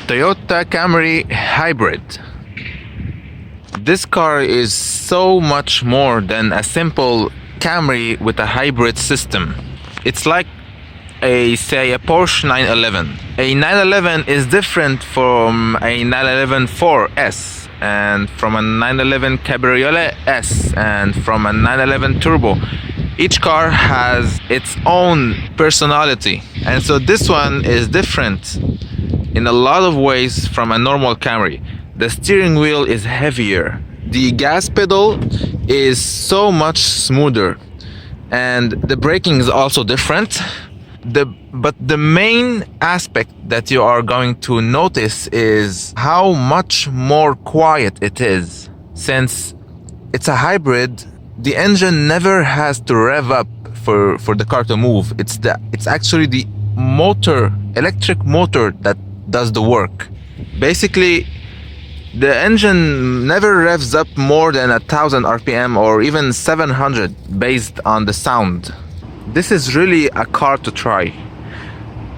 Toyota Camry HYBRID. This car is so much more than a simple Camry with a hybrid system. It's like a Porsche 911. A 911 is different from a 911 4S and from a 911 Cabriolet S and from a 911 Turbo. Each car has its own personality, and so this one is different in a lot of ways from a normal Camry. The steering wheel is heavier, the gas pedal is so much smoother, and the braking is also different. But the main aspect that you are going to notice is how much more quiet it is. Since it's a hybrid, the engine never has to rev up for the car to move. It's actually the electric motor that does the work. Basically, the engine never revs up more than 1000 RPM or even 700 based on the sound. This is really a car to try.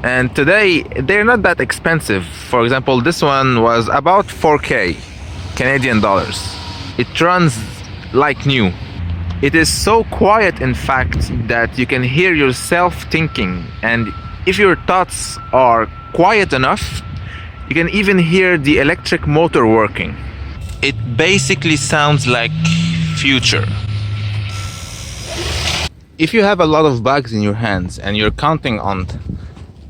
And today, they're not that expensive. For example, this one was about 4K Canadian dollars. It runs like new. It is so quiet, in fact, that you can hear yourself thinking. And if your thoughts are quiet enough, you can even hear the electric motor working. It basically sounds like future. If you have a lot of bags in your hands and you're counting on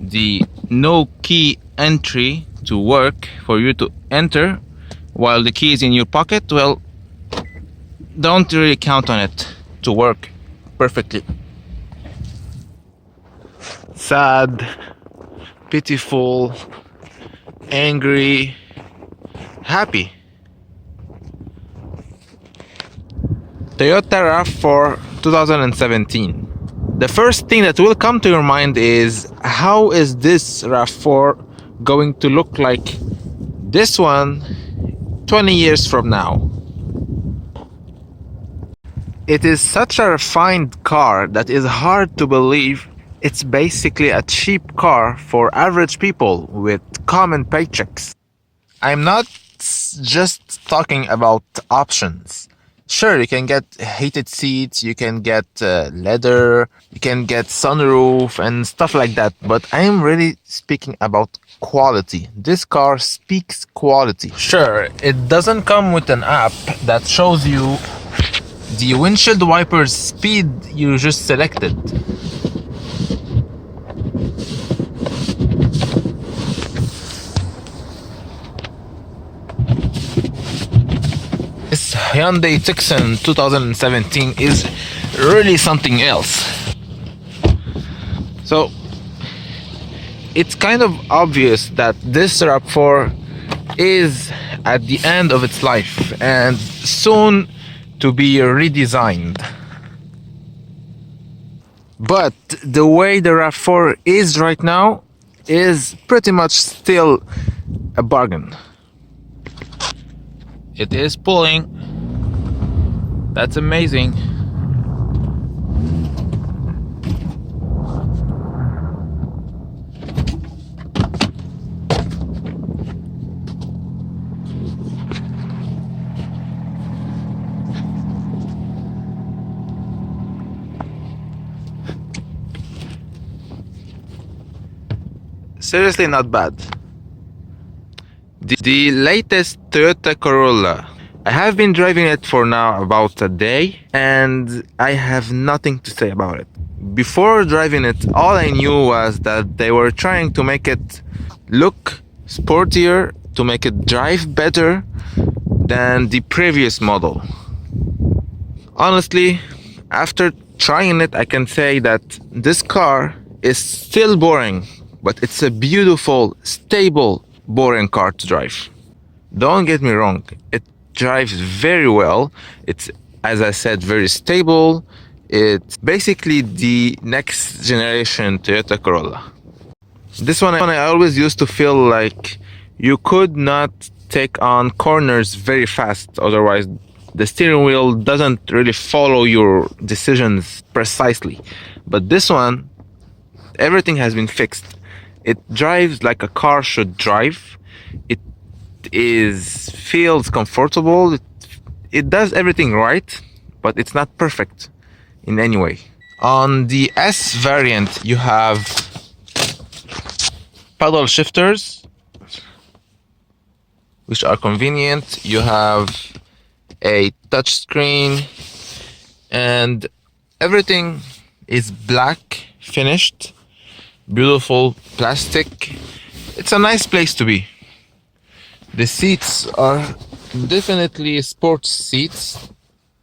the no key entry to work for you to enter while the key is in your pocket, well, don't really count on it to work perfectly. Sad, pitiful, angry, happy. Toyota RAV4 2017. The first thing that will come to your mind is, how is this RAV4 going to look like this one 20 years from now? It is such a refined car that is hard to believe it's basically a cheap car for average people with common paychecks. I'm not just talking about options. Sure, you can get heated seats, you can get leather, you can get sunroof and stuff like that, but I'm really speaking about quality. This car speaks quality. Sure, it doesn't come with an app that shows you the windshield wipers speed you just selected. This Hyundai Tucson 2017 is really something else. So it's kind of obvious that this RAV4 is at the end of its life and soon to be redesigned. But the way the RAV4 is right now is pretty much still a bargain. It is pulling. That's amazing. Seriously, not bad. The latest Toyota Corolla. I have been driving it for now about a day and I have nothing to say about it. Before driving it, all I knew was that they were trying to make it look sportier, to make it drive better than the previous model. Honestly, after trying it, I can say that this car is still boring, but it's a beautiful, stable, boring car to drive. Don't get me wrong, it drives very well. It's, as I said, very stable. It's basically the next generation Toyota Corolla. This one I always used to feel like you could not take on corners very fast, otherwise the steering wheel doesn't really follow your decisions precisely. But this one, everything has been fixed. It drives like a car should drive. It feels comfortable. It does everything right, but it's not perfect in any way. On the S variant, you have paddle shifters, which are convenient. You have a touch screen, and everything is black finished, beautiful plastic. It's a nice place to be. The seats are definitely sports seats.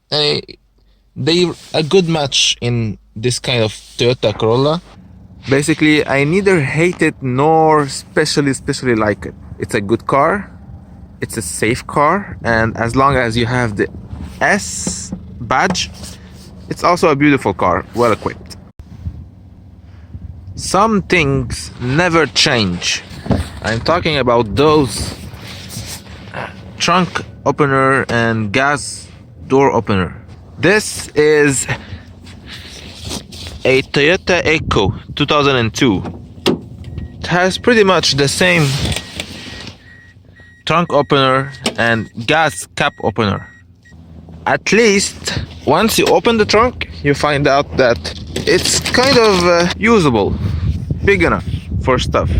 They're a good match in this kind of Toyota Corolla. Basically, I neither hate it nor especially like it. It's a good car, it's a safe car, and as long as you have the S badge, it's also a beautiful car, well equipped. Some things never change. I'm talking about those trunk opener and gas door opener. This is a Toyota Echo 2002. It has pretty much the same trunk opener and gas cap opener. At least once you open the trunk, you find out that it's kind of usable, big enough for stuff.